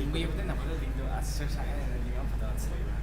Linguini potete andare a lingu a sociale nel lingu pada sliwa.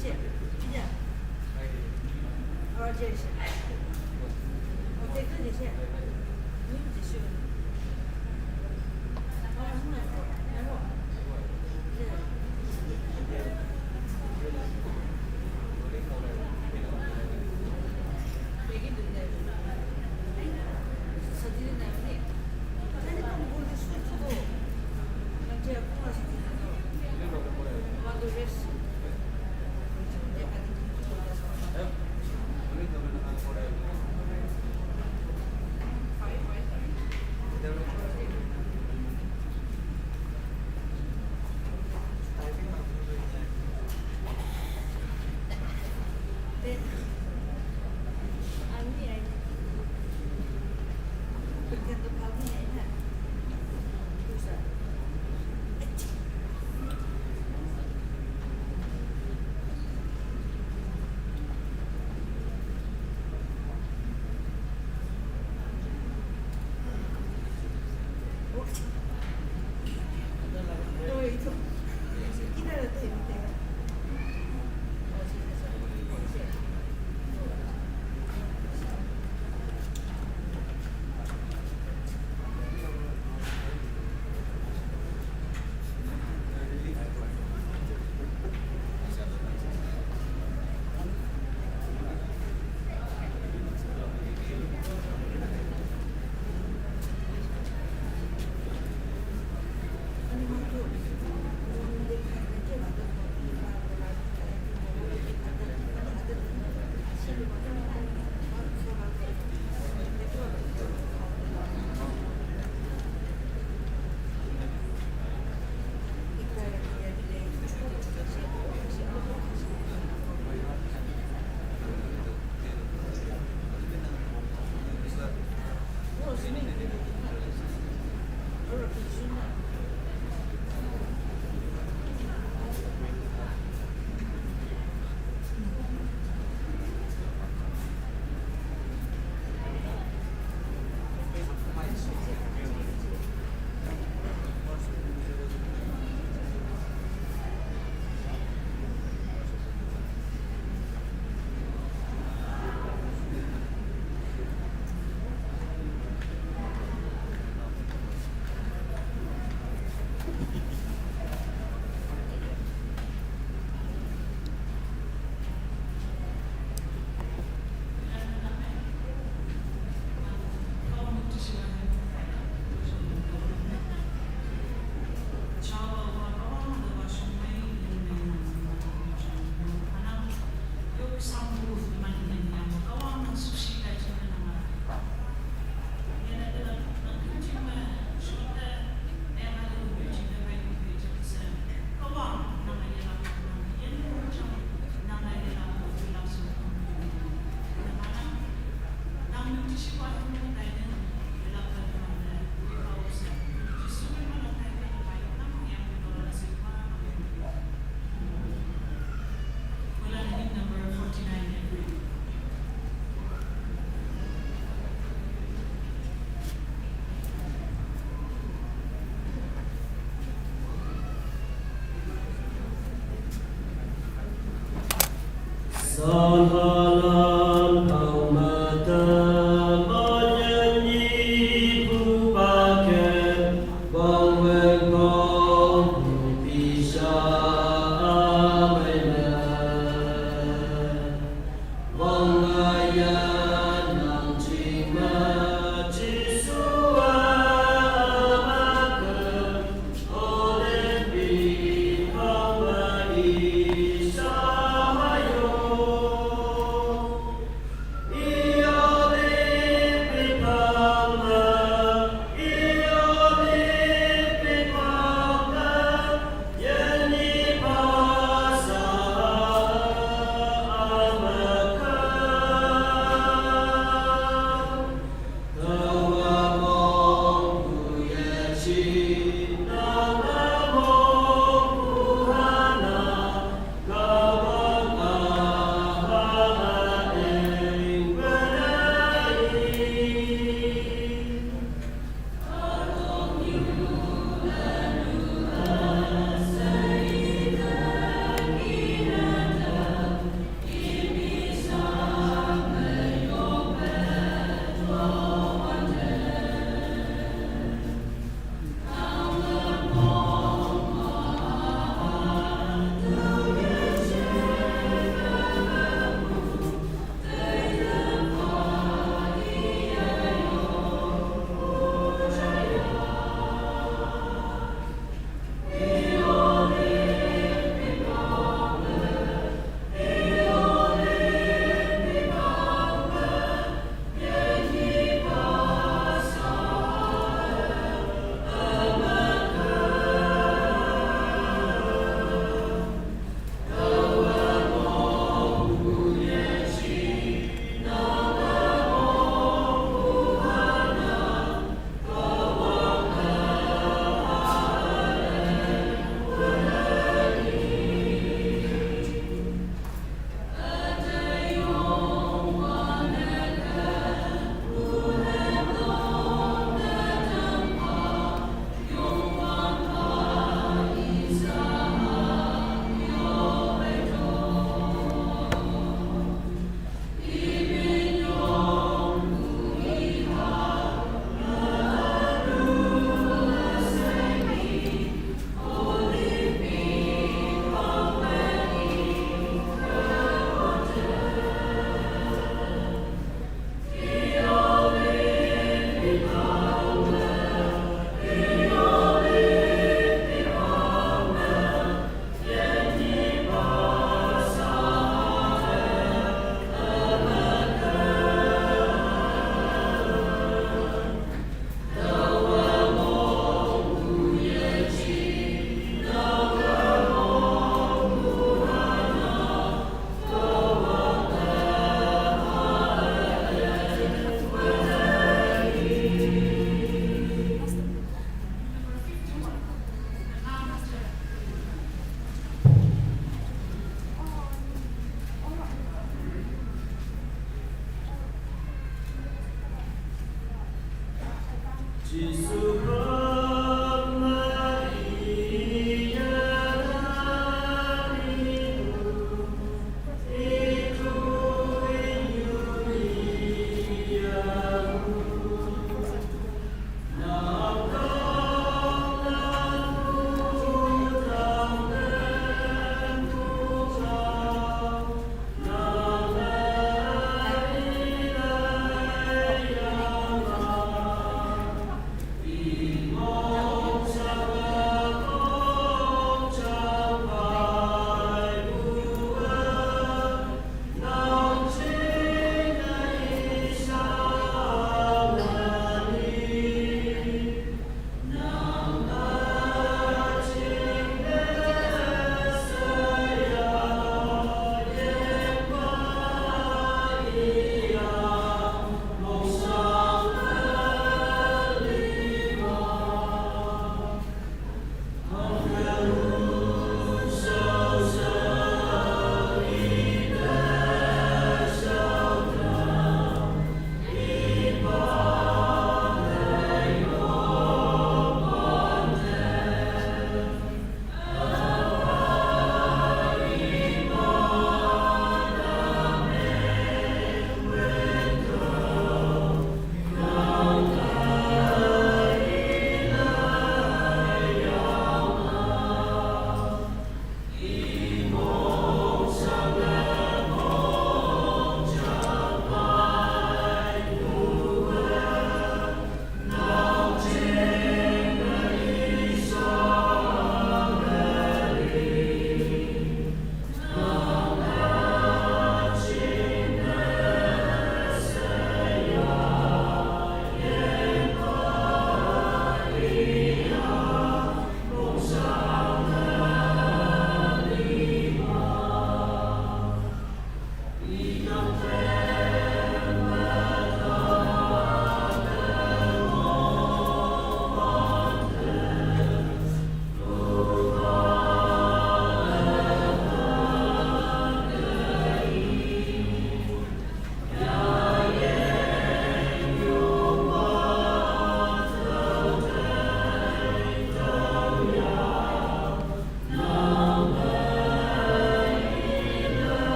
线，一样，这线，对，这里线，你们继续。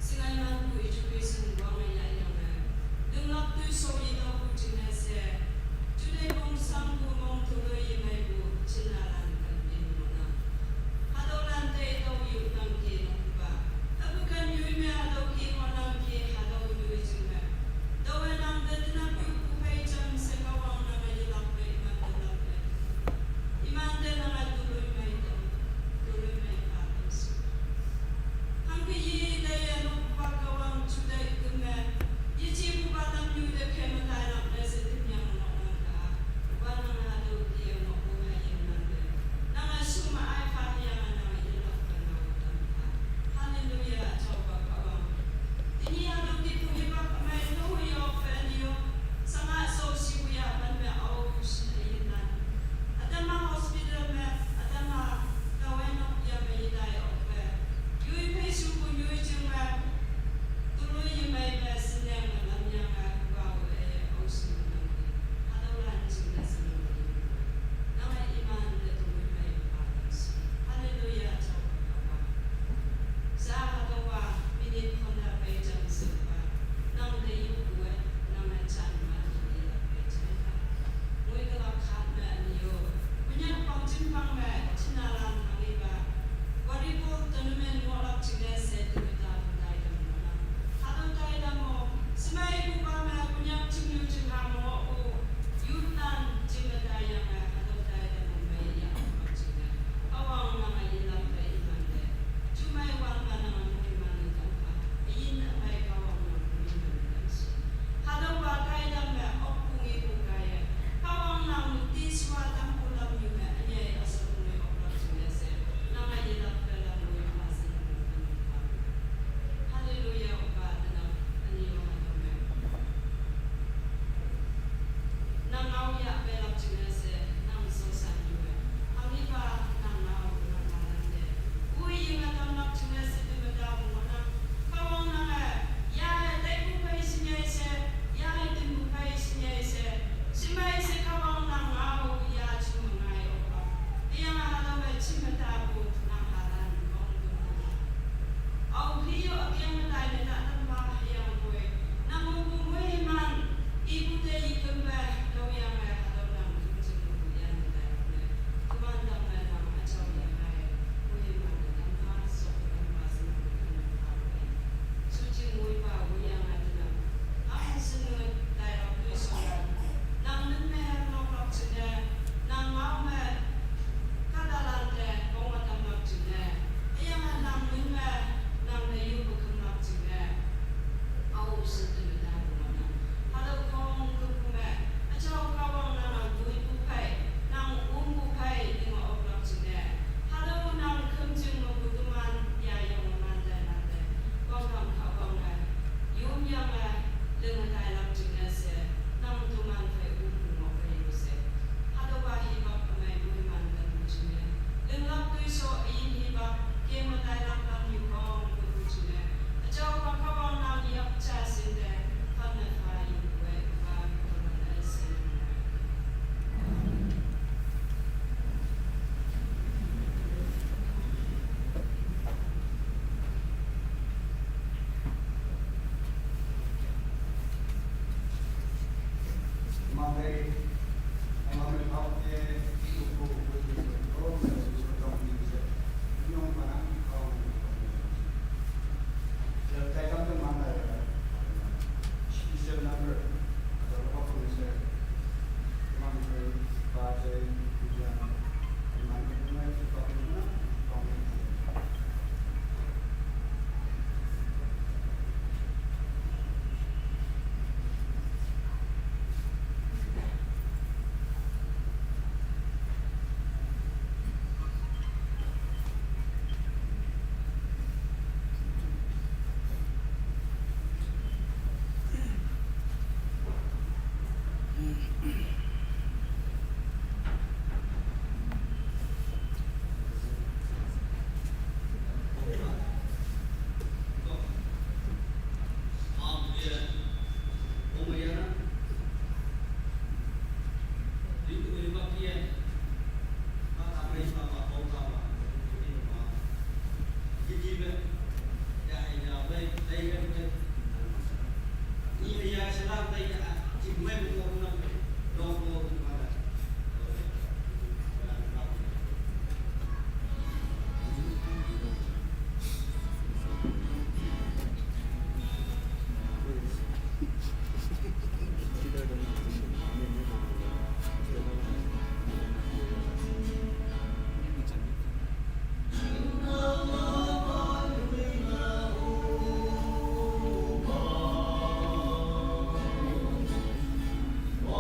Singai man ku education wang 我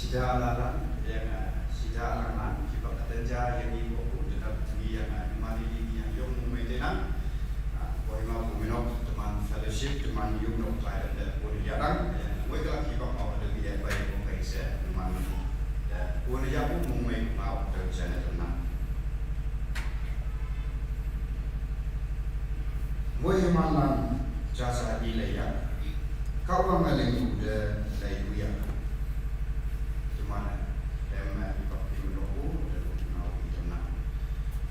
sida ala yang sida anak kita kerja yang ibu tetap yang mari yang medan boy mau minok teman fellowship teman yung nok lain dan pun jarang mereka kita mau ada dia baik bukan saya teman pun jarang mau kerja teman boy malam jasa ilaya kau mengalami udah dari dia mana dem pakai menunggu dan mau itu nak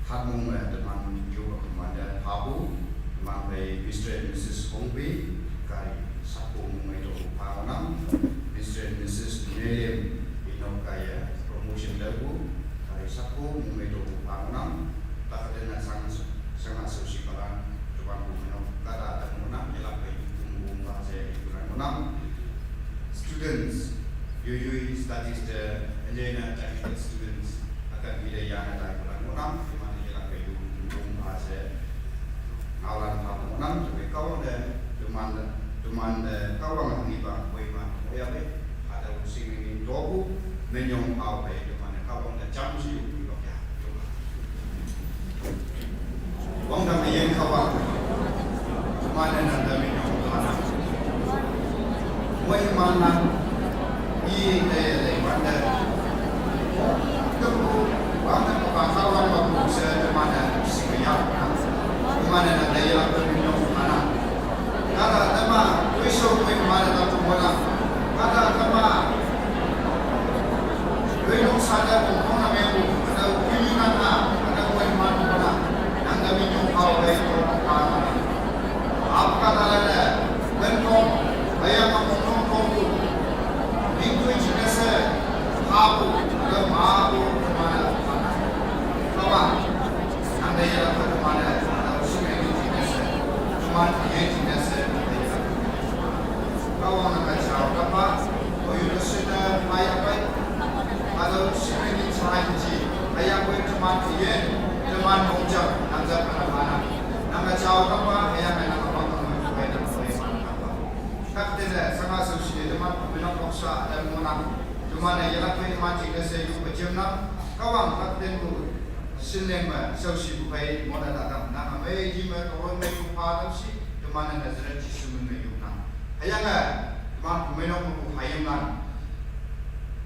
hamung teman juga kemana habu teman by Mr. and Mrs. Hongbi kari sapu itu panganam Mr. and Mrs. Miriam inok kaya promotion lagu kari sapu itu panganam tak ada sangat susi kalan tuan menok kata dan menang jelas by umum bahasa itu menang students usually studies the engineer technical students akan bila yang ada bulan orang di mana ialah kayu umum bahasa awalan tahun orang sebagai kawan dan teman kawan yang iba boyman boyabe ada usia ini dobu menyong awal di mana kawan dan jam siu di bawah ya wong dah yang kawan mana nanda menyong mana boyman wanda kebu wanda kawan bagus mana siapa mana ada yang berminyak mana ada tema besok mana tak mana ada tema besok saja pun namanya ada keinginan ada mana anda minyak kau itu mana apa kata ada bentuk ayam ngomong habu ke mabu mana kawan anda yang mana ada usia ini cuma dia tidak kawan akan jawab apa oh itu sudah ayah baik ada usia ini sahaja ayah baik cuma dia teman mojak anda mana anda jawab apa ayah mana apa kamu tak tidak sangat susi teman bina paksa dan menang mana ialah teman jika saya berjumpa kawan kapten tu sinema sosial bukai modal dalam nama jima kawan mereka pada si teman yang nazar jisumun mereka ayangga teman pemain aku hayamlan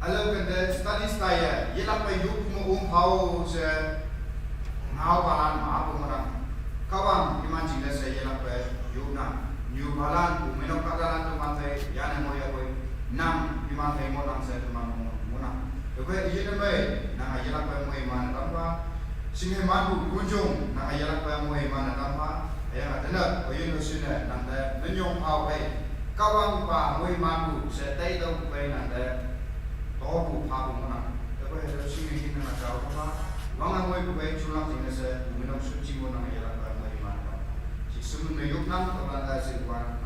alau kada study saya ialah payuk mu pau se ngau balan maaf orang kawan teman jika saya ialah payuk new balan pemain kadalan teman saya yang moya boy nam iman hay mo lang sa teman muna. Kaya iyan na ba nakayalak pa mo iman tanpa singhe madu kunjung nakayalak pa mo iman tanpa ayang atana o yun usina nanda nanyong away kawang pa mo iman sa tay daw pa nanda tobu pa muna. Kaya singhe na nakaw pa mga mo ibay chulang tingna sa minong suci mo nakayalak pa mo iman tanpa. Si sumun na yuk nang kabalanda sa iwan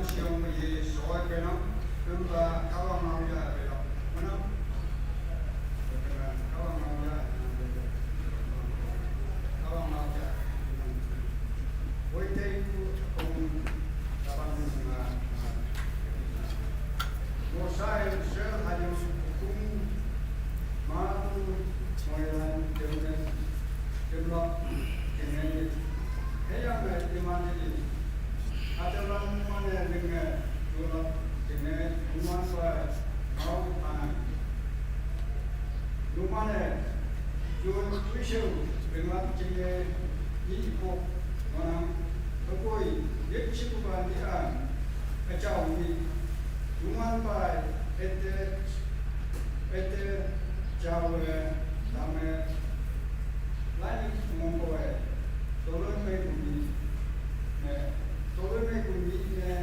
siang ye soal kena numpa kawan mau ya belok mana kawan mau ya Oi tempo com trabalhando Mosai ser hanya hukum malu moelan develop dengan yang di mana ini ada orang mana dengan develop dengan rumah saya mau anak rumah mana jual tuition dengan jenis ini kok orang Tôi biết chiếc của bạn đi ăn, cái cháu đi, đúng ăn bài, cháu làm lại mong coi, tôi lên mấy cùng đi, nè,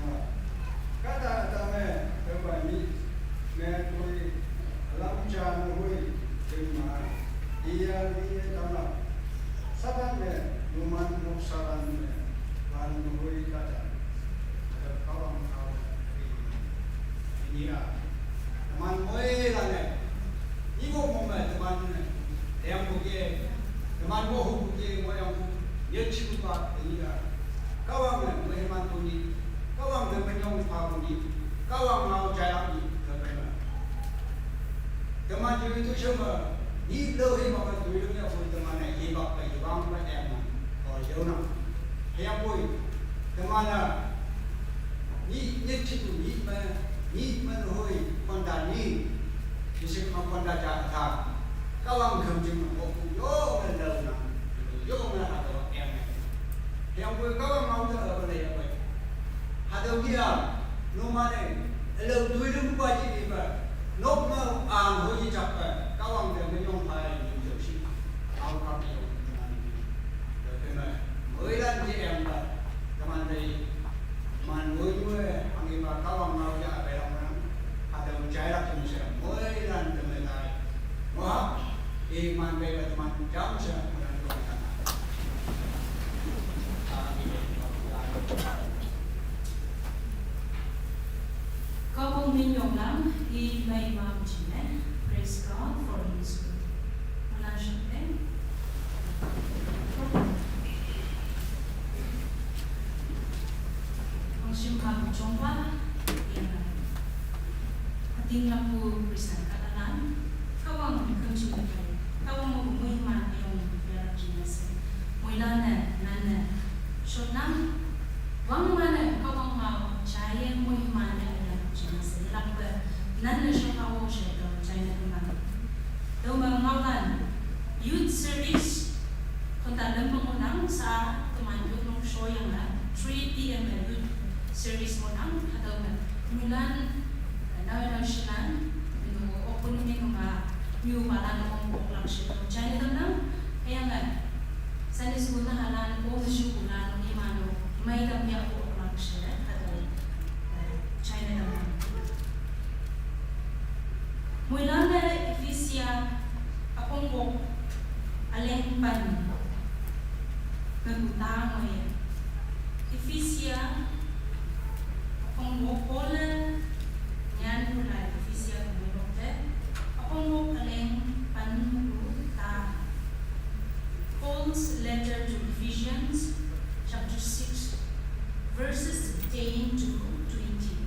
mà các ta cái bài đi, nè tôi làm cha nó vui, nhưng mà đi tao làm, sắp ăn nè, đúng ăn lúc sau ăn nè. Menurut kata kawan ini teman moi lah ni, ibu mama teman yang bukan teman boh bukan moi yang dia cuba ini kawan memang puni, kawan memang puni, kawan mau jalan ni kerana teman itu cuma ni dah mama dulunya pun teman ini bapak ibu mereka oh jauh yang boy, kemana? Ni citu ni menhoi konda ni, disebut konda jatah. Kawan kerja aku yo mendalam, yo mendalam yang boy kawan mau tu apa dia boy? Ada dia, nomane, kalau dulu baca ni ber, nok mau hoi cakap, kawan dia menyong pai ni jadi, awak kami yo mengenai. Oilan je yang teman dari man gue panggil kawan mau ya belong ada mencairlah semua. Oilan teman lain, wah iman bela teman jam saya menentukan. Kau minyak lam i mai mam cine. Praise God for His word. Menanjung Sumpa jompa yang ating lapu Kristen katanan kawang kencing kay kawang muhiman yung biar jinas muilana nana shotnam wang mana kawang mau caya muhiman yang jinas lapba nana shotawo shedo china kuman doma maulan youth service konta lempang sa teman yung shoyang 3 PM youth service mo nang atau mulan national itu open ni mga new palang ng laksyon China daw kaya nga sa school na halan o sukulan ng imano may kami ako laksyon atau China daw mulan na efisya akong ko aleng pan nagutang mo yan efisya Akong wokolan yan mulai official kumulokte. Akong wokaleng panuta. Paul's letter to Ephesians, chapter 6, verses 10 to 20.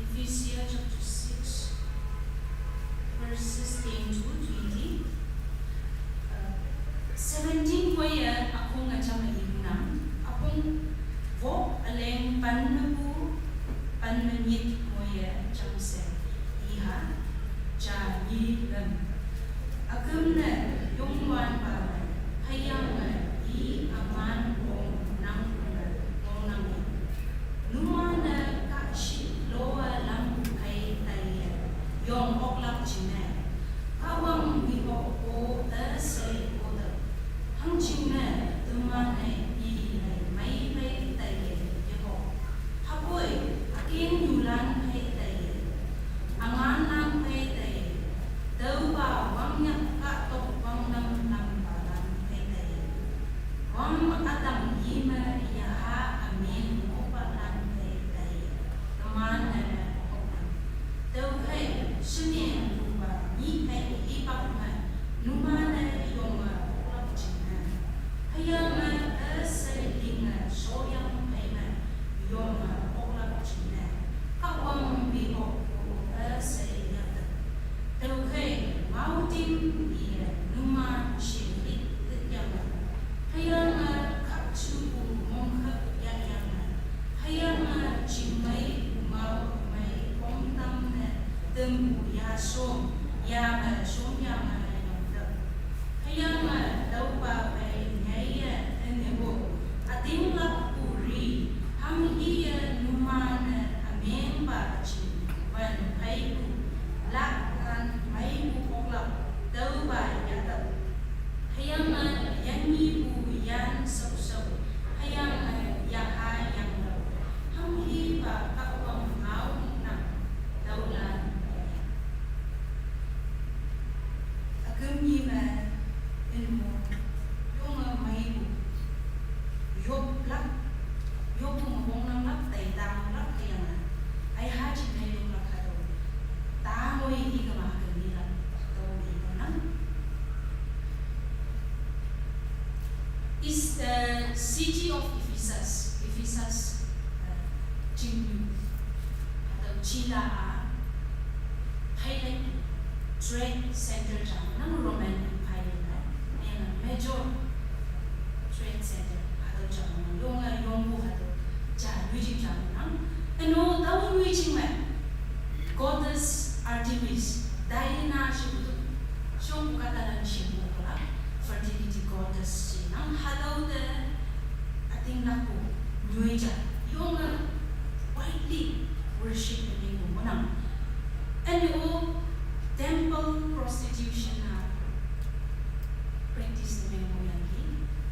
Ephesians chapter 6, verses 10 to 20. 17 ko yan akong nagsamayunang akong vo aleng panabu panmanit mo yan chamse iha cha yilam akam na yung wan pa hayang i aman kong nang nang numa na kashi loa lang kay tayo yung oklak chine awang wipo o say Hang chingna tumane i mai mai tai ye ho. Hapoi akin yulan is the city of Ephesus. Ephesus, Chinu, atau Chila, Thailand trade center jam, namun Roman Empire yang major trade center atau jam, yongbu atau jam, Luigi jam, ano tahu Luigi man, goddess Artemis, Diana sibuto, siung katalan sibu pula, fertility goddess si, nang hadaw de ating naku Luigi, yung widely worship ni mo nang, ano temple prostitution na practice ni mo yan ki,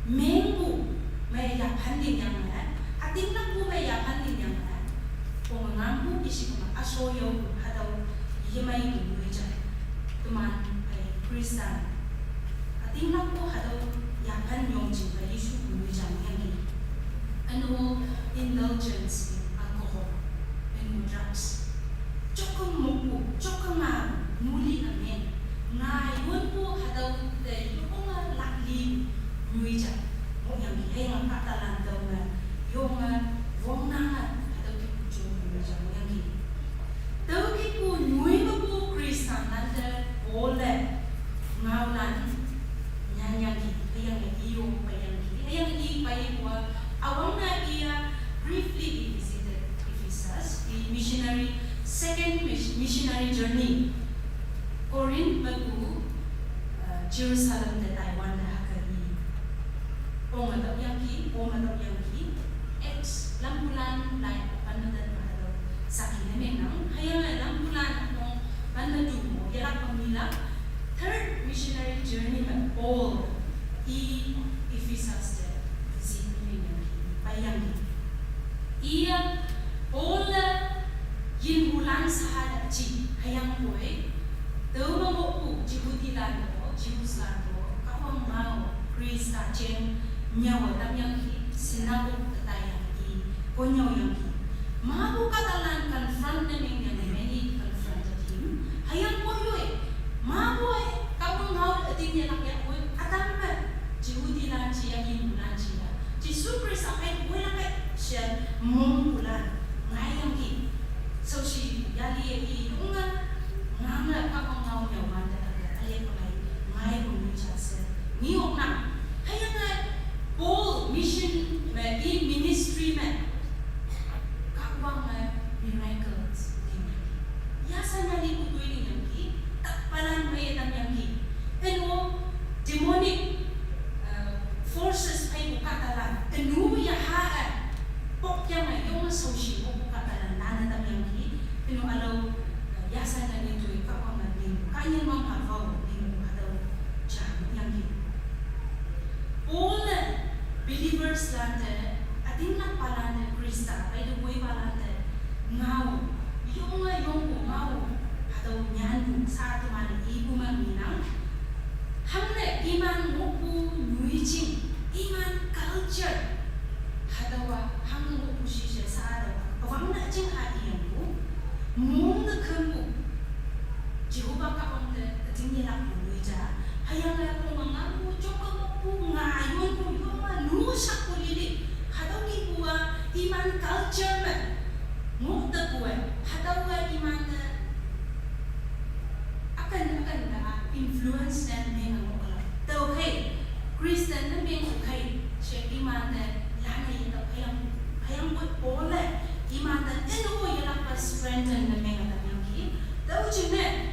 mengu may yapan din yang mana, ating naku may yapan din yang mana, kung ngambu isi kuma asoyo hadaw yemay Luigi, tuman ay Kristen, ating naku hadaw yapan yung jingga Yesu Luigi yang ki, ano indulgence in alcohol and drugs, cukup muku, cukup malu. Muli namin na yun po hadaw yung lakli Luigi mo yang ay nga katalan daw na yung wong na hadaw yung Luigi mo yang daw po nui ba po Kristen nanda ole ngaulan nyanyang ayang iyo ayang i awang na iya briefly visited Ephesus the missionary second missionary journey Corinth bagu Jerusalem de Taiwan dah kali. Omatap yang ki, X lambulan lain pandan mahalo. Sakin memang hayang lambulan atong pandan mo yarak pamila. Third missionary journey man Paul Ephesus de visit memang bayang. Ia Paul yin bulan sahada ci hayang boy. Daw mo po, Jerusalem, kawang mau, Chris Kaceng, nyawa tamyang sinabog tatayang konyaw yang mabu katalan confront namin yang many confronted him, hayang po yoy, mabu kawang mau ating niya lakya po, atampan, Jerusalem siya, hinulan siya, Jesu Chris akay, wala kay siya, mong bulan, ngayang ki, so si yali yung nga kapang ngau niya wanda alay pagay ngay bumisya sa niyok na kaya nga Paul mission ministry man kapang miracles yasa na li kutuin niyang ki takpalan may etang niyang ki and demonic forces ay bukatalan anu yahaan pokya nga yung associate o bukatalan nanatang niyang ki pero alaw yasa na nito ikaw ang maging kanyang mga avaw din mo hadaw siya yang all believers lande ating nagpalande Krista ay dugoy palande ngaw yung ngaw hadaw niyan sa ating mga ibu maminang hamle iman mo po nuijing iman culture hadaw hang mo po siya sa araw awang na jing haiyang mo mong nagkampo Jehovah kapang tingin ako Luigi hayang nga po mga pucho ka po ngayon po yung manusak po lili hadaw ki po iman culture man ngukta po hadaw iman akan na influence na may nga mukala daw hey Christian na may okay siya iman lana yun hayang po pole iman ino po yun ang strengthen na may nga daw jine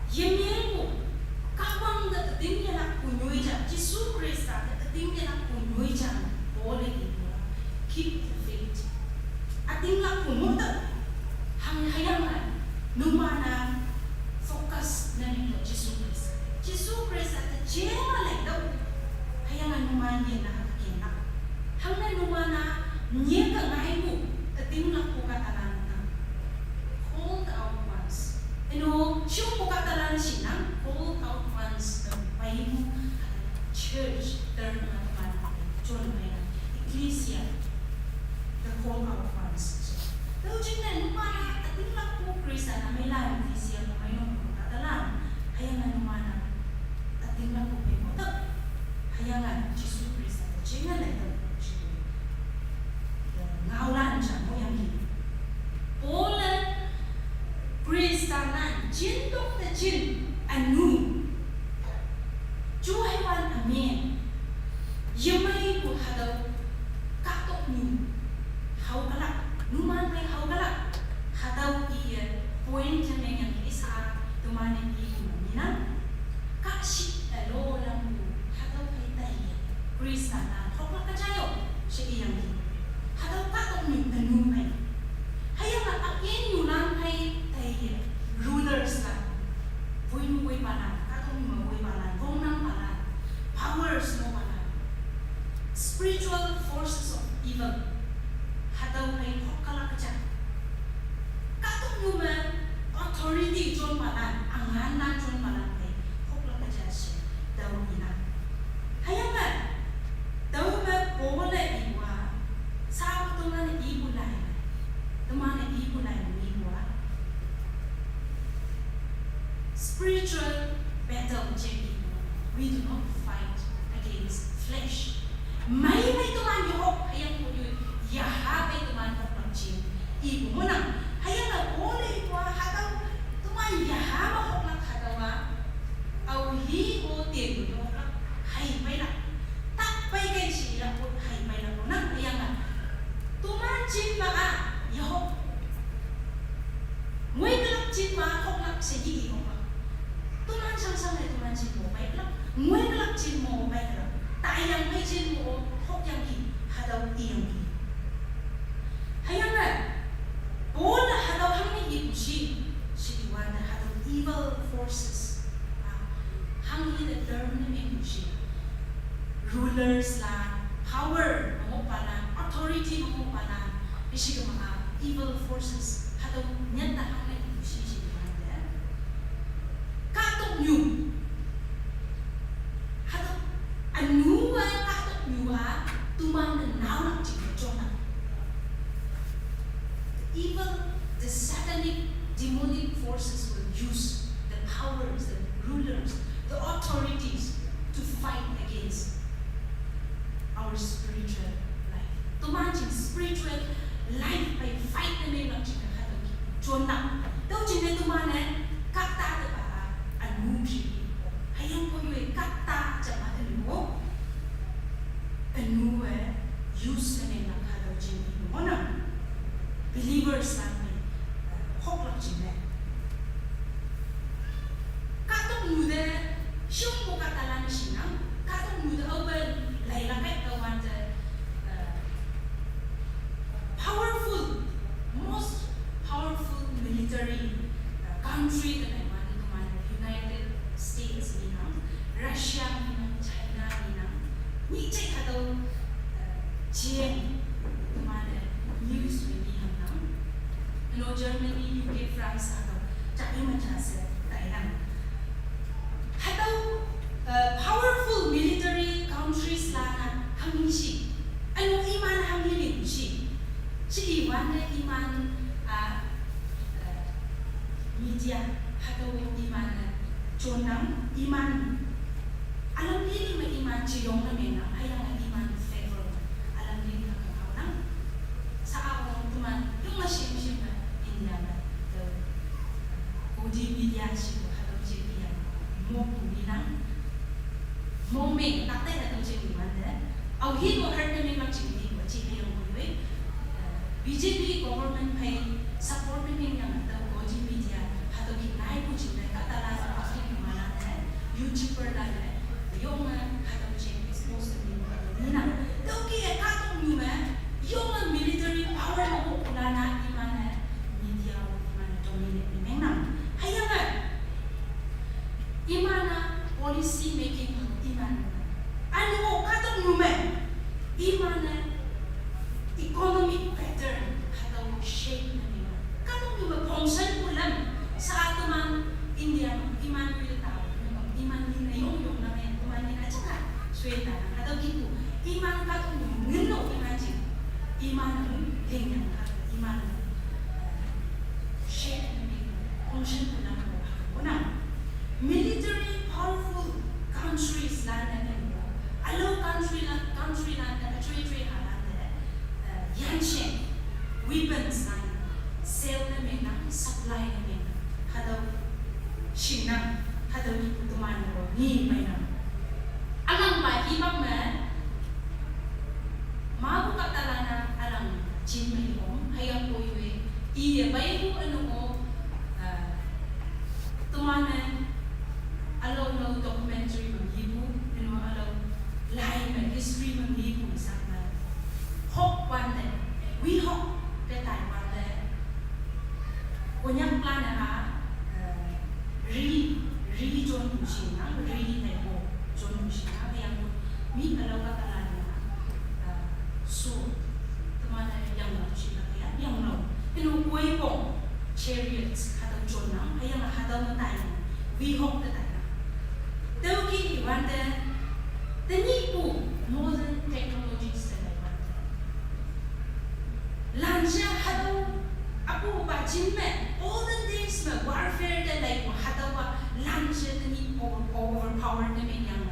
yemien mo kawang dating niya na punyoy dyan Jesu Krista dating niya na punyoy dyan pole ito keep the faith ating lang pumunta hanghayangan numana focus na nito Jesu Krista jema lang daw hayangan numan niya nakakakinak hanggang numana niya ka ngayon mo dating lang po katalan called out ones. Siyong pagkatalan sinang called out ones ng Bible church term naman John Mayer Ecclesia the called out ones. Daw dyan na lumana ating lang po Krista na may lang Ecclesia na may nung pagkatalan hayang na lumana ating lang po may motor we do not fight against flesh. May tuman yuhok hayang po yun, yahabay tuman hok ng chin. Ibu mo na, hayang na ole ipwa hataw, tuman yahama hok ng hatawa, aw hi o tin yuhok ng haybay na. Takpay kay siya po haybay na po na, hayang na, tuman chin maa, yuhok. Ngoy kalak chin maa hok ng sa yi hok ng. Tuman sang na tuman chin mo, bay kalak. Ngoy kalak chin mo, bay kalak. Tayang may chin mo, hok yang ki, hadaw iyang ki. Hayang na, bola hadaw hangin ibu si, sidiwan na hadaw evil forces. Hangin na term na ibu si. Rulers la, power mo pala, authority mo pala, isi ka mga evil forces. Hadaw nyata hangin ibu si, sidiwan na. Katong yung, anuwa katok nuwa tumang na nawak chona. Evil, the satanic, demonic forces will use the powers, the rulers, the authorities to fight against our spiritual life. Tumang spiritual life by fight na may lang chona. Daw chine tumang na kakta ba anuji. Hayang po yung kakta sa mo. Anu use na nila hadaw jini mo na believers namin hok lang jini. Katong muda siyong po katalan sinang katong muda open laylapet kawan powerful, most powerful military country na naman United States ninang, Russia ninang, China ninang, ni chay hadaw Chien naman news winihan nang, Germany, UK, France hadaw, tsaka yung madyasa Thailand. Hadaw powerful military countries lang hangin si. Ano iman hangin si? Si iwan na iman media hadaw iman chonang iman. Alam niyo may iman chiyong namin na hayang iman favor. Alam niyo na kung nang sa ako tuman yung masim-sim na India na udi media siya hadaw siya mo kuminang mo may takay na itong siya iman na aw hino hard namin mag-chindi ko chiya yung kuloy BJP government pay support namin yung udi media hadaw hinay ko siya katala sa kasi yung mana na YouTuber na yung hadaw siya exposed na yung nina daw kaya katong nima yung military power na kukula na iman na media o iman na dominate ni Menang hayang nga iman na policy making iman ano ko katong nima iman na economic pattern hadaw shape na nima katong nima pongsan ko lang sa ato man India iman ko yung tao iman nina yung na ngayon iman nina tsaka sweta hadaw gitu iman katong nino imagine iman ng ganyan iman shape na nima pongsan ko lang una military powerful countries lang na nila allow country na trade halang na yanshin weapons na sale na may na supply na may na hadaw sinang hadaw ni putuman mo ni may na alang ba hibang man mabukatala na alang chin may mo hayang po yun iya bay mo ano mo tumanan alaw no documentary manghibo ano alaw live na history manghibo isang na hok wande we hok detay wande kunyang plan na John Bushin na na mo John Bushin na kaya mo mi alaw katalan na so tumanan yang na Bushin na kaya yang na pinukuhay po chariots hadaw John na kaya nga hadaw na tayo we hok detay daw kini wante tenipu modern technologies na wante lansya hadaw apo ba jinme olden days na warfare na hadaw ba lansya tenipu overpowered na may yang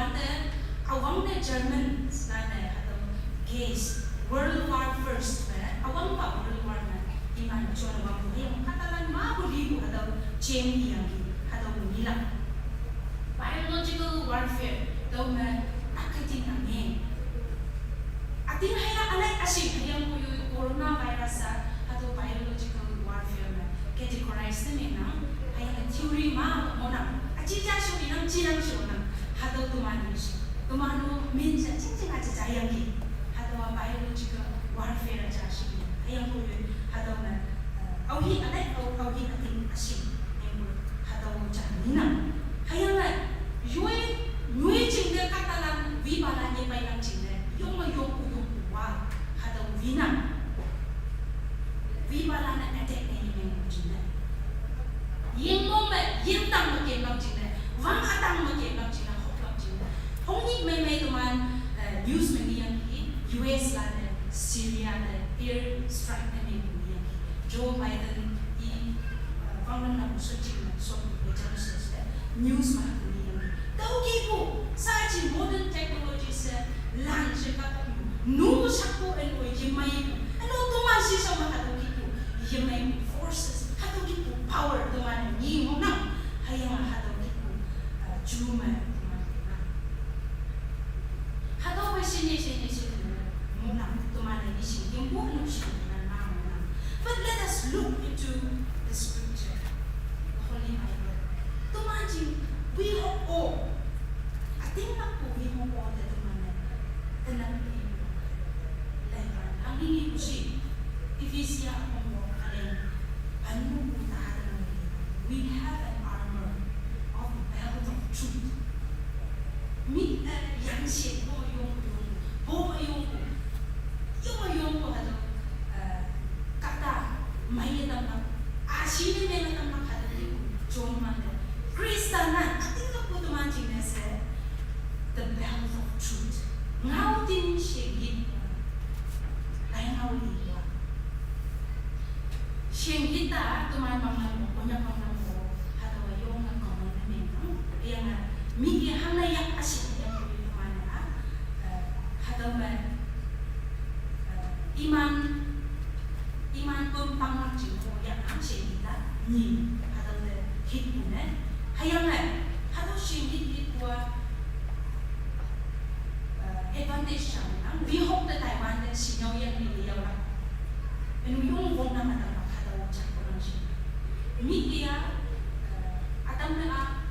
wante awang na German na case World War First awang pa World War na iman chon awang yung katalan mabuli ko adaw chain yang adaw nila biological warfare daw na akating angin ating hayang alay asin hayang ko yung coronavirus adaw biological warfare na categorize na hayang theory ma mo na achicha syo inang chinang syo na adaw tumano syo tumano minsan 진짜 아주 자연기 adaw biological warfare 자식 hayang ko yung adaw na awhi alay awhi ating asin adaw janina hayang na Yui jingde katalan vibala nye bayang jingde yung wa hadaw vina vibala na attack na yung jingde yung moment yung tang mo kembang jingde wang atang mo kembang jingde hoklang jingde hongnik may tuman news may yang US la na Syria na air strike na may yang Joe Biden wang na muso jingde so news ma Taukipo, saji modern technologies lanche katamu, nu sakpo eno yemaipo, ano tumasi sa mga taukipo, yemaipo forces, taukipo power tuman ni mo na, hayang taukipo juma tuman na. Hataw ba sinye mo na tuman ni sin, yung buong sin na mo na. But let us look into the scripture, the Holy Bible. Tumanjing we hope all. Ating na po, we hope all that naman tanang ang hindi ko si Ephesians akong mo alin ano po tahanan we have an armor of the belt of truth yang siya po yung ano kata may naman asinin may naman kadali John Mandel Kristanan ating na po tumanjing nasa the belt of truth. Ngao din siya git. Kaya ngao liwa. Siya gita, tumamang mo, kunyapang mo, hatawa yung nagkamang na menang. Kaya nga, migi hanayak asin yung tuman na, hatawa, iman pumpang magjiho, yan ang siya gita, ni, hatawa, hit mo na. Kaya nga, hatawa siya git advantage siya nang we hope that Taiwan na sinaw yan niliyaw na and yung wong naman ang makadawa siya ko lang siya media atam na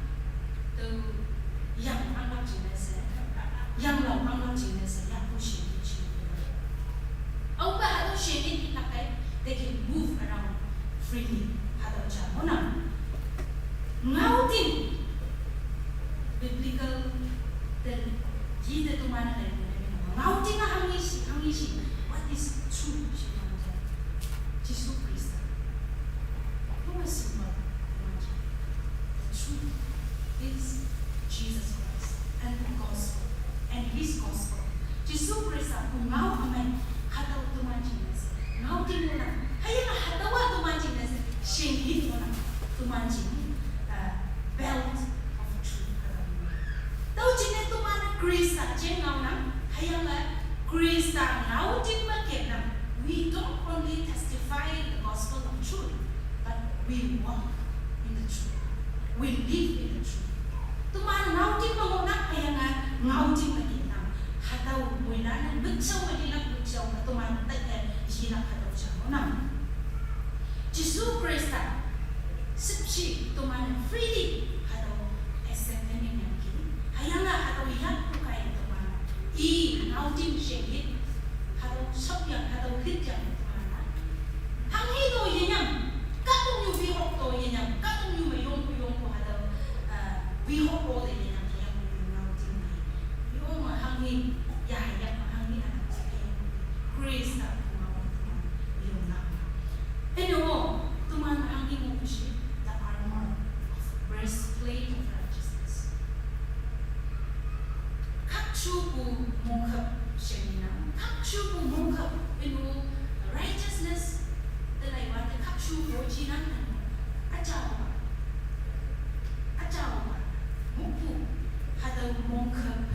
to yang ang magjinese yang lang ang magjinese yang po siya ang ba hadaw siya hindi na kay they can move around freely hadaw siya mo na ngauting biblical then Jida tumana na rin ngauti na hangisi what is true siya naman Jesus Christ who is simple the truth is Jesus Christ and the gospel and his gospel Jesus Christ kung ngau amay hataw tumanjines ngauti mo na kaya nga hatawa tumanjines siyang mo na tumanjin belt of truth daw jine tumana Krista jen ngau na hayang Krista ngau jin maket na we don't only testify the gospel of truth but we walk in the truth we live in the truth tumana ngau jin mo na hayang ngau jin maket na hataw mo na butsaw na tumana tat jina hataw siya mo na Jesus Krista sipsi tumana freely hataw accept na niya hayang hataw iyak po kayo tumana ngau jin siya hit hataw sakyan hataw hit yan tumana hanghido yan katong yung bihok to yan katong yung mayong ko hataw bihok ko din yan kaya mo yung ngau jin yung hangin yahayak hangin anak siya Krista yung nama tumana hangin mo siya the armor of breastplate of righteousness kakchupu mungkap siya nina kakchupu mungkap righteousness talay wate kakchupu jinan ajawa mungpu hadaw mungkap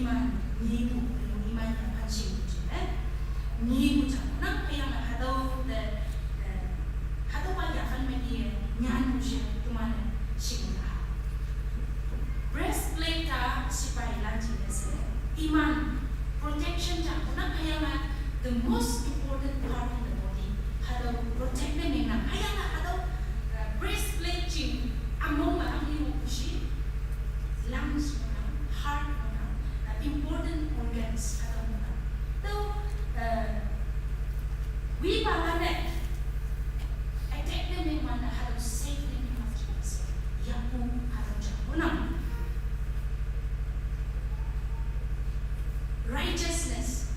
iman nibu iman yang hancur nibu jangan yang hadau de hadau banyak kan media nyan usia tuman singlah breastplate ta sipai lanci desa iman protection jangan yang the most important part of the body hadau protect them yang yang hadau breastplate cing among amni usia lungs heart important organs atau bukan. So we balance attack them yang mana harus save them yang harus yang pun harus jamunam. Righteousness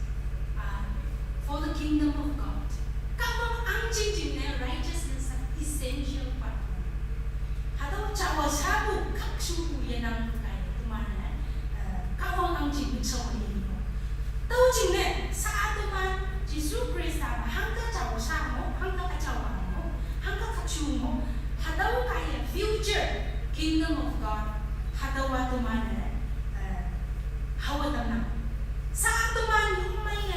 for the kingdom of God. Kalau anjing jenis righteousness essential part. Atau cawa sabu kak suku yang nang kawang ang jing chaw ni mo tau jing ne sa atuman Jesus Christ ta hangka chaw sa mo hangka ka chaw mo hangka ka chu mo hadaw kaya future kingdom of God hadaw atuman hawatam na sa atuman may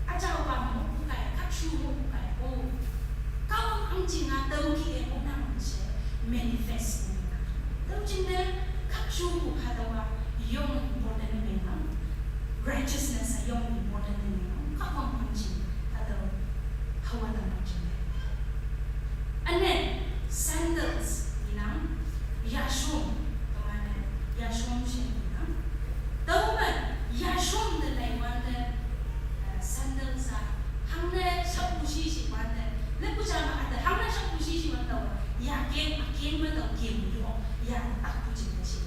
achaw mo kaya ka chu mo kaya o kawang ang jing na tau ki mo na mo siya manifest mo tau jing ne ka chu mo hadaw yung important memang righteousness yung important memang kapang panjin atau hawa dan panjin. Ane sandals inang yashum kemana yashum sih inang. Tahu kan yashum the like one sandals hamne sabusi sih mana. Lepas jam ada hamne sabusi sih mana. Ya ken mana ken yo ya aku jenis sih.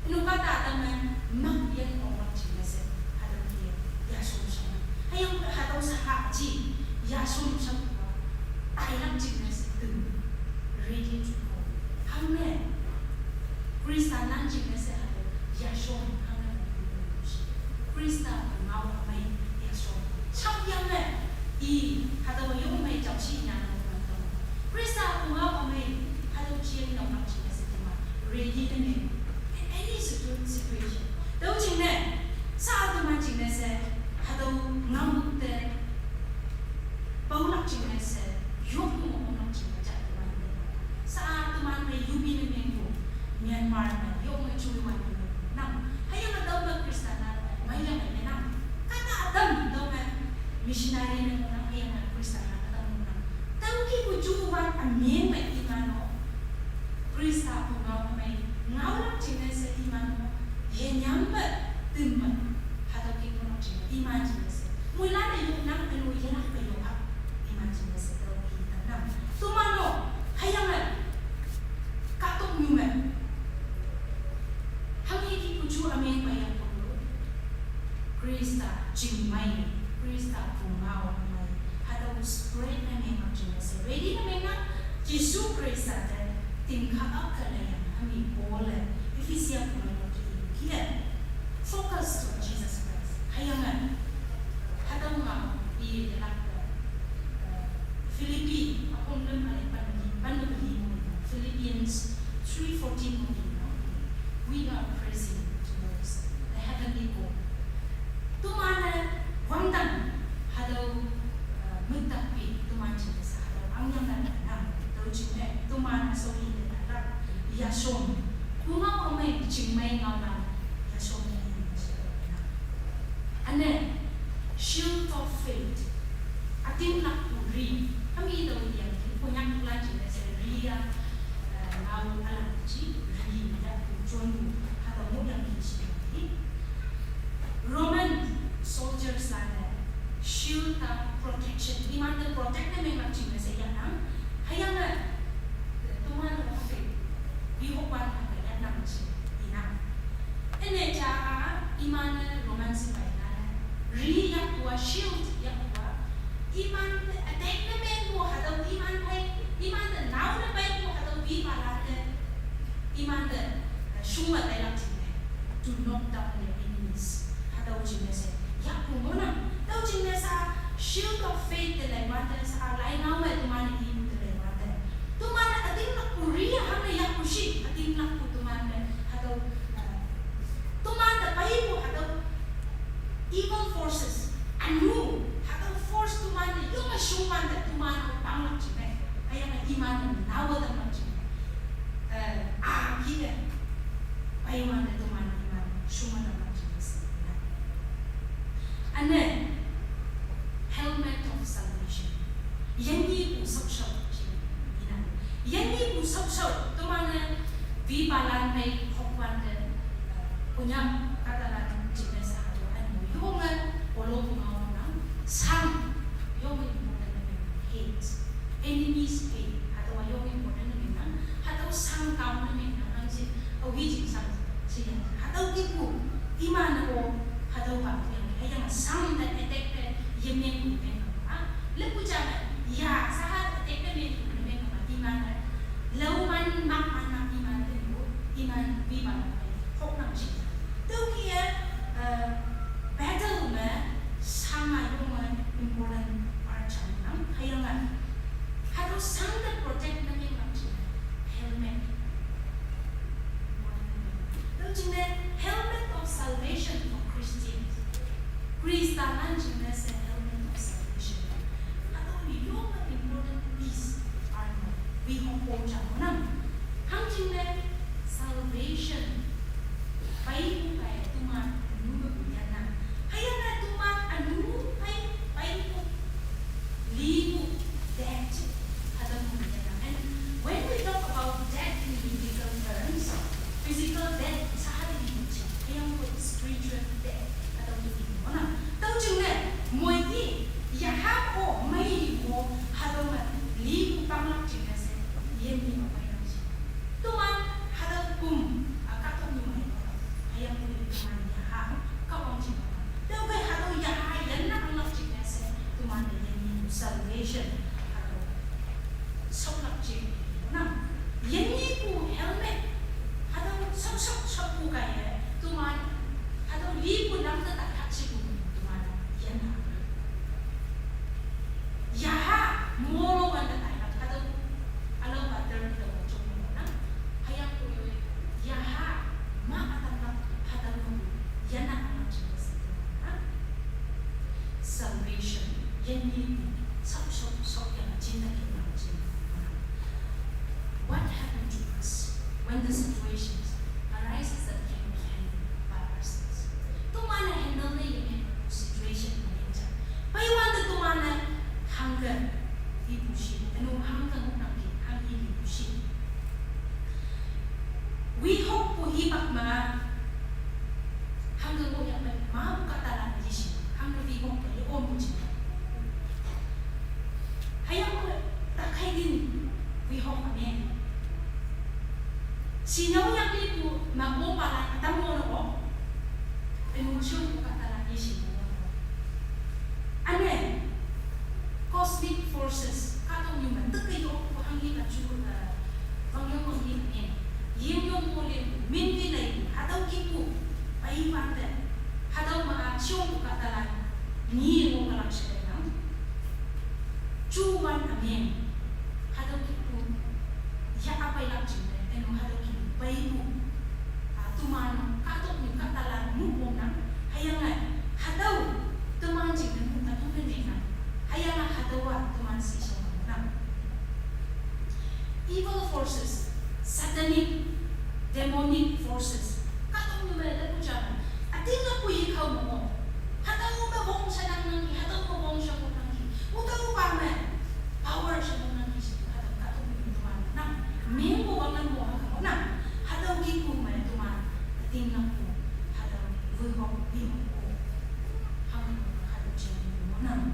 Inu kata teman mak yang orang jenis ada dia yasum sama. Ayam hadau sahaji yasum sama. Ayam jenis itu ready to go. Hamne Kristanan jenis ada yasum hamne Krista mau mai yasum. Cak yang i hadau yang mai jauh sih yang orang Krista mau mai hadau cian orang jenis itu mah ready dengan any situation. Tahu cingne, saat tu macam cingne se, hadau ngamuk te, baulak cingne se, yuk mu orang cingne jatuh mana. Saat tu mana yubi ni minggu, Myanmar na yuk mu curi mana. Nam, hayang adau ber Kristianan, mayang ayam nam. Kata adam tahu kan, missionary ni orang hayang Kristianan adau nam. Tahu ki pujuan amin mai imano, Krista pungau mai ngawak cingne se imano. Yang nyambat timbat atau kita nak cakap imajinasi. Mula ada yang nak penuh yang nak penuh imajinasi atau kita nak. Tumano hayang katuk nyuman. Hang ini puju amin bayang puluh. Krista cimai, Krista pungau mai. Ada spread amin imajinasi. Ready amin nak Yesus Krista dan tim kakak kalian amin boleh. Efisien boleh. Here, focus on Jesus Christ. Hayangan, hadau ngam di dalam Filipi. Aku belum ada pandai Philippians 3:14 we are praising towards the heavenly goal. Tumana wangtan hadau mentapi tuman jenis hadau angyang dan anam. Tahu cuma tumana sohi dalam yasom. Bunga omai cimai ngam. Ane shield of faith. Atin nak puri. Kami itu yang punya pelajar dari Ria, Mau Alanci, Ria, John, atau mungkin ini. Roman soldiers ada shield of protection. Di mana protect memang cuma saya nam. Hayang tuan faith. Bihopan ada yang nam sih. Inam. Ene cara iman Roman sipai. Ri yang tua shield yang tua iman attack na men mo hadau iman pai iman the now na pai mo hadau bi palate iman the shuma tai lam chine to knock down their enemies hadau chine se ya ko mona dau chine sa shield of faith the lai mata sa lai now mai tuman ni mu the lai mata tuman ating nak puriya hamna ya kushi ating nak tuman hadau tuman the pai mo hadau Ane helmet of salvation. Yangi bu sok ina. Yangi bu sok tu mana vi balan mai hokwan de punya katalan jenis satu anu yongan polo pengawang sang yongan important hate enemies hate atau yongan important memang atau sang kaum memang anjing awiji sang siang atau tipu iman ko atau apa yang ayam sang dan attack yemen memang lepas jangan ya sahat attack memang iman lauman mak iman itu iman biman hok nang sih tu kia battle me sama yongan important part jangan hayangan harus sangat protect memang sih helmet helmet of salvation for Christians. Kristanan jenis helmet of salvation. Atau yung important piece armor. We hong jangan. Hang jenis salvation. Baik bukan tuman anu berbunyian. Hayang na tuman anu baik libu debt atau berbunyian. And when we talk about debt in biblical terms, physical debt yang spiritual death atau begitu mana tahu juga moi ni ya ha o mai mo hado man li pamlak juga se yen ni apa yang sih tuan hado kum akato ni mai ayam ni tuan ya ha kau sih tahu kai hado ya ha yan na pamlak juga se tuan yen ni salvation hado soklak juga na yen ni ku helmet hado sok ku kaya tuman atau libu lang tak haji tuman yan ya ha molo kan tak atau alo bater do cuma na hayang ko ya ha ma atang hadal mo yan na ang Jesus salvation yan ni sok yan cinta kita what happened to us when the situations arises that tumana handle na yung situation na yun dyan. Paiwanda tumana hanggang ibusin. Ano hanggang unangkin, hanggang ibusin. We hope po hipak mga hanggang po yung mga bukatalan na isin. Hanggang we hope po yung dyan. Hayang po, takay din. We hope, amen. Sinaw yung lipo, mag-umpalan, at ang mo ko, emotion ko katalan isip mo. Ano cosmic forces katong human kayo ko ang hibat juga pangyong hibat yung muli minti na yun hataw kipu paipante hataw maaksyon ko katalan ni mo kalak siya lang chuwan amen hataw kipu ya apay lang siya ano hataw kipu paipu tumano katong yung katalan mo nang hayangan hadaw tuman jing ng tatong ganyan hayangan hadawa tuman si isang nang evil forces satanic demonic forces katong lumala po dyan ating na po ikaw mo hadaw mo mabong siya lang nang hadaw mo mabong siya po nang utaw pa man power siya mo nang isip hadaw katong yung tuman nang may mo bang nang mo hakaw nang hadaw gipo man tuman ating na po hadaw vuyok bimo ko hanggang hadaw siya mo nang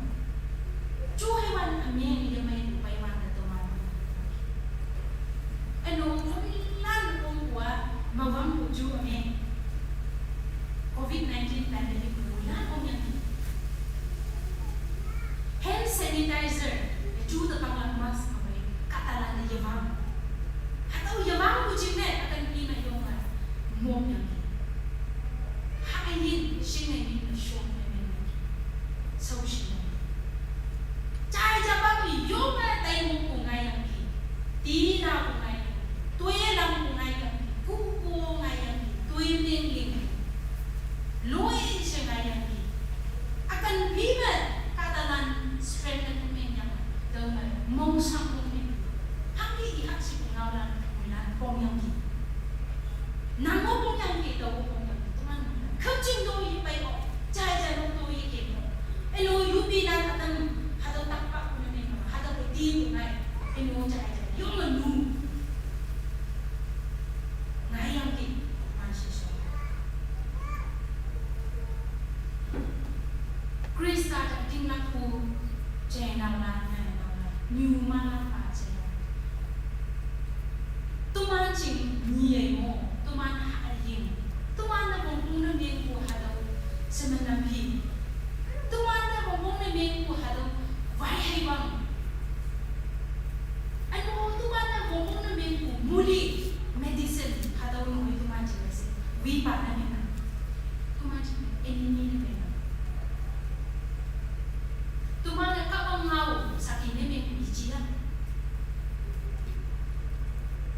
Chuhaiwan amin yung may upaywan na tuman. Ano, kamilan kong kuwa, mawang po ju amin. COVID-19 pandemic wala kong yan. Hand sanitizer, ju the panglamas kami, katalan na yamang. Hataw yamang po jine, akan ina yung mom yan. Hakayin, sinayin na siyong namin. So siya. Cai jabang yung tayo mo kung ngayon ki, di na kung ngayon, tuya lang kung ngayon ki, kuko ngayon ki, tuya ling, loy siya ngayon ki. Akan bibat katalan strengthen mo niya daw mong sang mo hanggi ihak si pengawalan mula pong yang ki. Nango pong yang ki daw pong yang ki, tuman mo na. Kacing do ipay o, che nào là nhiều mà là phải che tụi mình chỉ nhiều mồ tụi mình hạ yên tụi mình là một vùng nơi miền của Hà Đông xem mình làm gì tụi mình là một vùng nơi miền của Hà Đông vài hay bằng anh nói tụi mình là một vùng nơi miền của Moody medicine Hà Đông nói tụi mình chỉ là gì vì bạn là mình tụi mình chỉ là enemy là mình tụi mình là các ông ngầu sa kỳ nên mình bị chia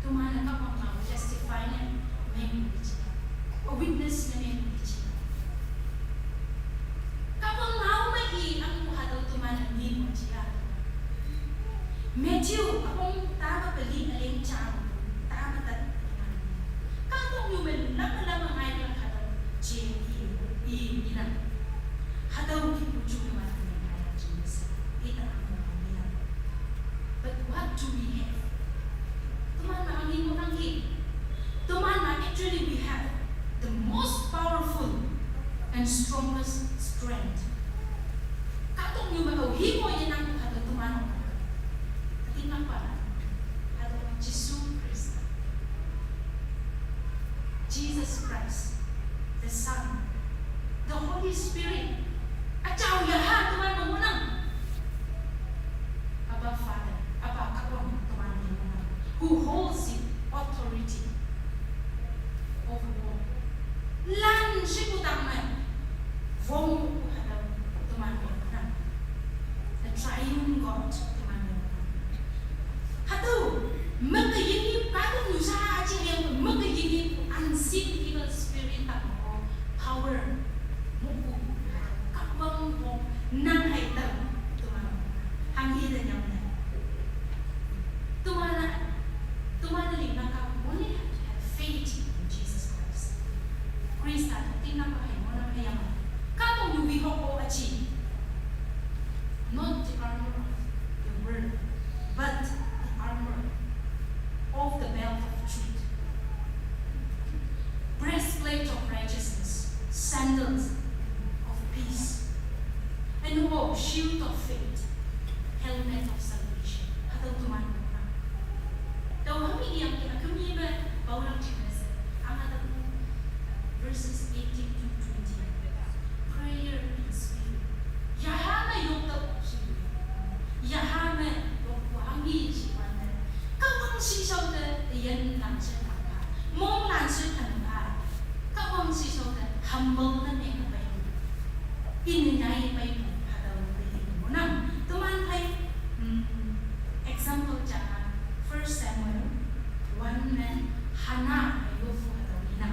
tụi mình là các ông ngầu justify nên mình bị chia a witness nên mình bị chia các ông ngầu mà gì ang buhat daw tụi mình là nhìn một chia Matthew các ông ta có beli aleng chào ta có tận các ông như mình lắm mà ngay là hạt daw chia i nè hạt daw thì cũng chung mà but what do we have? Actually we have the most powerful and strongest strength. Katong yung makauhi mo yan ang hatong tumanong ka. Tingnan pa hatong Jesus Christ. Jesus Christ, the Son, the Holy Spirit. At siya yahan tumanong mo nang Abba Father, Abba Kapon, who holds the authority over all. Lan Shikutangman, Vom Tumangan, the triune God Tumangan. Hatu, Magayini, Patu Nusa, Magayini, unseen evil spirit, power, Muku, Kapang, Nang Haitam, Tumangan, Hangida Yam. Tumana ligna ka only have to have faith in Jesus Christ. Krista tingnan pa kayo na mayaman. Katong yung bihok o achi. Not the armor of the word, but the armor of the belt of truth. Breastplate of righteousness, sandals of peace, and shield of faith, helmet of salvation. Hatang tumana. Daw kami yang kami ba bawang chines ang atang verses 18 to 20 prayer in spirit yahana yung taw yahana yung wangi siwan kawang sisaw de yan lang sa tapa mong lan sa tanpa kawang sisaw de humble na may kapay ininay may hadaw mo nang tuman ay example dyan 1 Samuel 1 man Hana ayofu hatawina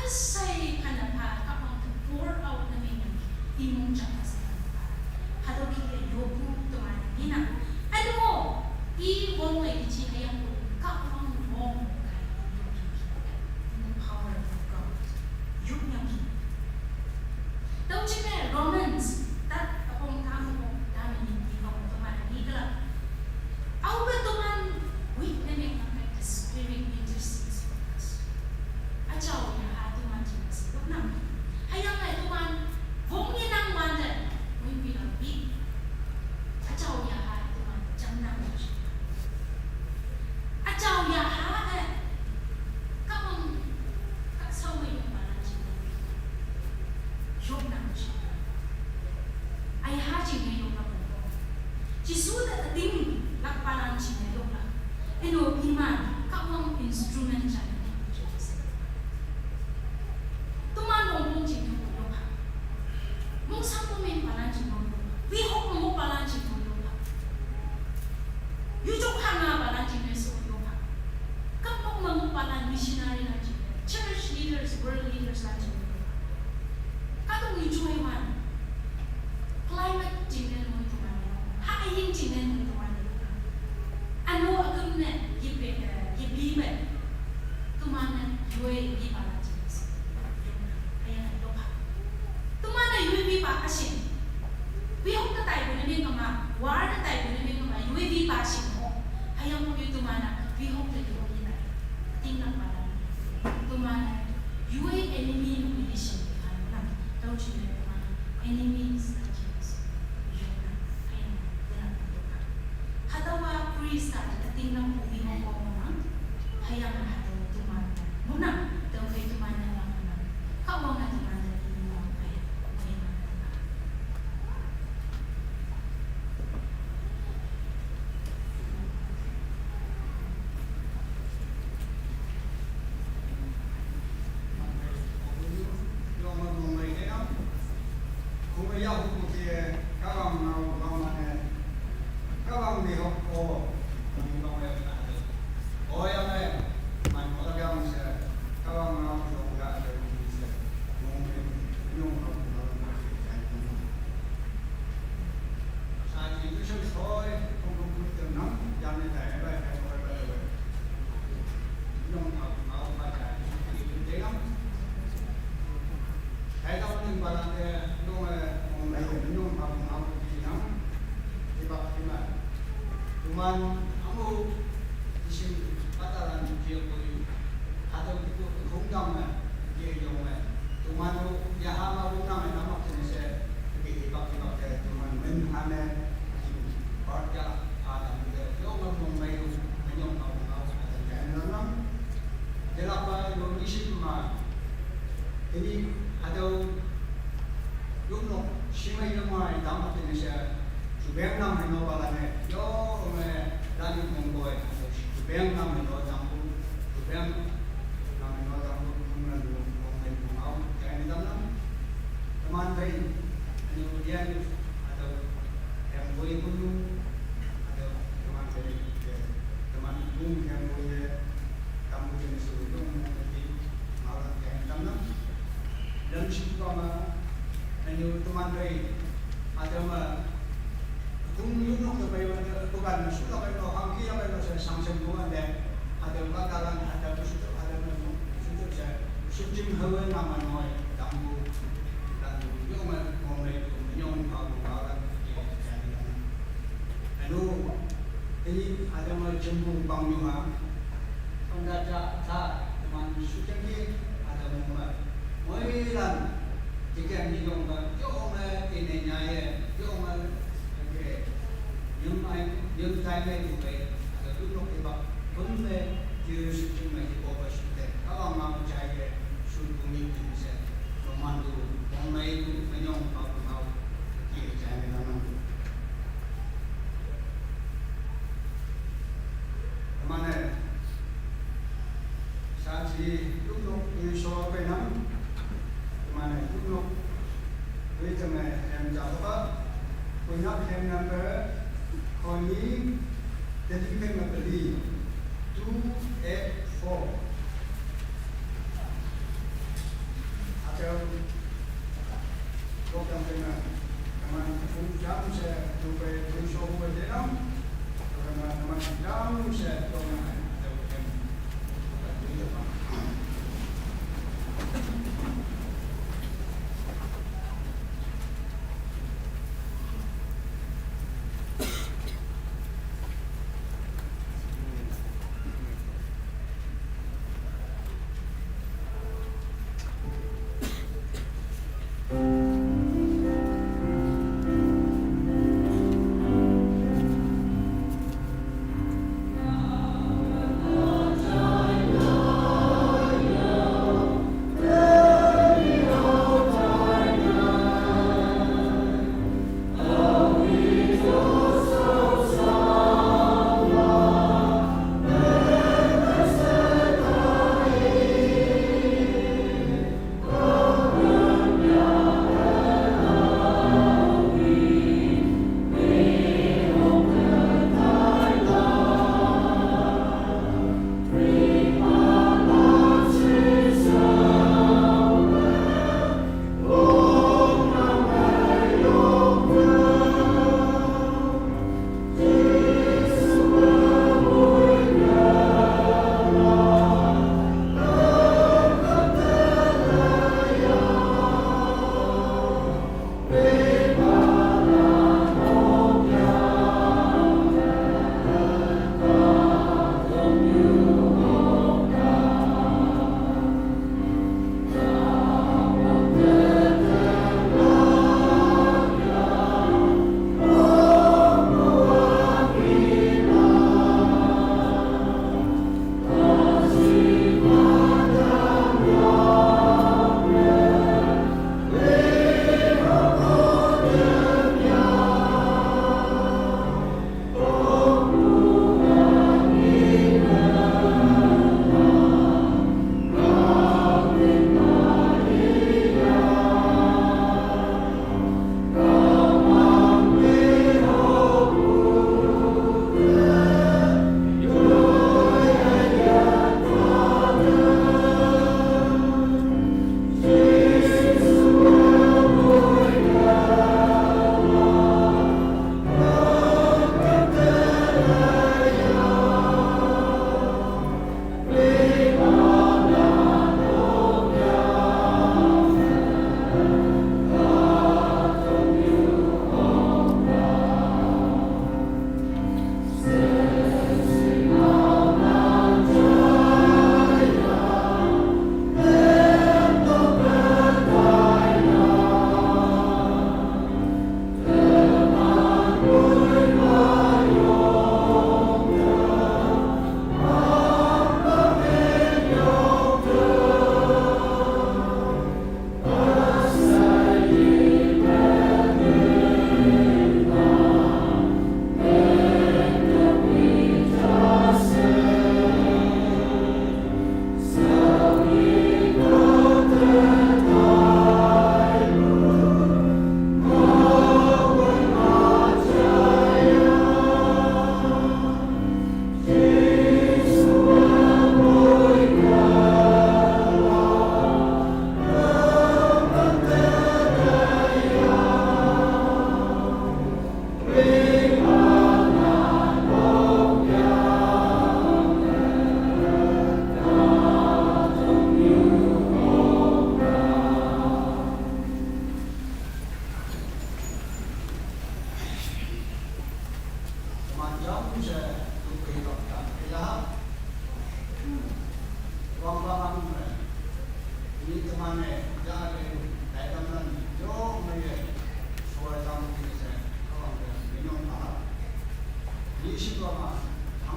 say kanapa kapang pour out na minang imong tsaka sa kanapa hataw kaya yobu tumanina ano mo iwong ay itinayang ko kapang mong kaya in the power of God yung yang daw chine Romans that akong tamo ko dami hindi ako tumanina Au betuman, we name the Spirit intercedes for us. Ajaw ya atuman jenis nam. Hayang ay tuman, vong ni nang wanda, we bilang big. Ajaw ya atuman jam nam. Ajaw ya kamang kaksaw yung balan jenis. Yok nam siya. Ay hajing ngayon na po. Jisuda ating lakpalan sinayok lang. Eno, iman, kawang instrument siya. Tumanong mong sinayok ha. Mong sampo may palan sinayok ha. Wihok mo palan sinayok ha. Yujok ha nga palan sinayok ha. Kapag mga palan missionary lang sinayok. Church leaders, world leaders lang sinayok ha. Katong yujok man. Climate sinayok mo ito man. Haaying sinayok mo ito man. Ano agam na yibi man tumana yue di pala jenis ayan ito pa tumana yue bi pa asin wihok na tayo na may kama war na tayo na may kama yue bi pa asin mo hayang mo yung tumana wihok na yue di tayo tingnan pala tumana yue enemy ng milisyon daw siya tumana enemies na jenis balante nung may nung ang pinang ibang iman. Tuman amo isim pataran dia ko atau itu hungdam dia yung tuman yahama hungdam namak tinese ibang tuman men hame parja adam dia yung may menyong ang nanam jelapa yung isim ma ini ada yung simay ng mga damat din siya subeng nam hino balane yo me dali monggoy subeng nam hino dampu subeng nam hino dampu mungna mongay mungaw kaya ni damnam teman bayi ano diyan ada yang boy kunu ada teman bayi teman bung yang boy kamu jenis itu menjadi malah kaya ni damnam dan situ kama nanyo teman bayi ada ma kung yung nok bayi ada bukan sudah bayi no angki yang bayi saya samsem tuan deh ada bakalan ada situ ada no situ saya sujim hawa nama noy tambu dan yung ma ngomai yung kamu kawan anu ini ada ma jembung pangyuma penggaca ta teman sujim ada ma Moilan jika minum yung ini nyaya yung okay yung time itu baik ada dulu kita benda jenis cuma di bawah sudah kalau mau caya sumbungi bisa memandu mengenai menyong mau kita caya nama mana saat si dulu ini soal penam mana dulu kita yang jawab punya pen number koni jadi pen number 284 atau program dengan teman jam saya coba show berjalan teman jam saya program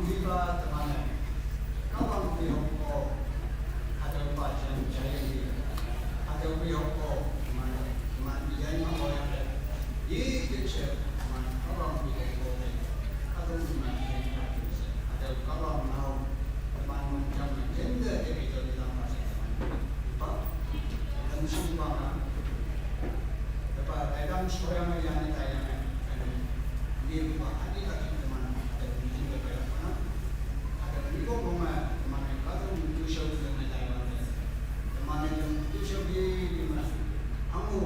viva teman kawan bioko ada baca jaya ada bioko teman yang mau yang di kecil teman kawan bioko ada teman ada kawan mau teman macam gender itu dalam bahasa teman dan semua dapat dalam surah yang ditayangkan di bawah ini lagi teman ada di mana ada di bawah teman yang kalau itu show yang ditayangkan teman yang itu show di mana kamu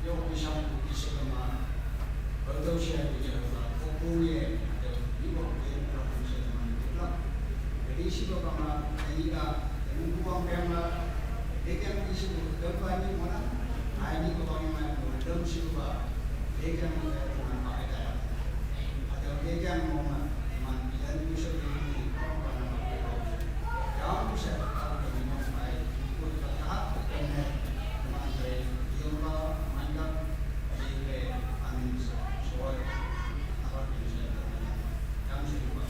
yang bisa sama betul saya punya fokusnya ada di bawah ini kalau bisa teman itu lah jadi siapa kama ini dah yang buang pemla dekat isu depan ini mana ini kau yang dalam siapa dekat teman pakai daya atau dekat mau teman dan bisa di orang nama yang bisa kalau memang baik ikut tahap dan teman baik jumpa mantap di amin soal apa bisa yang siapa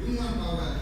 Human power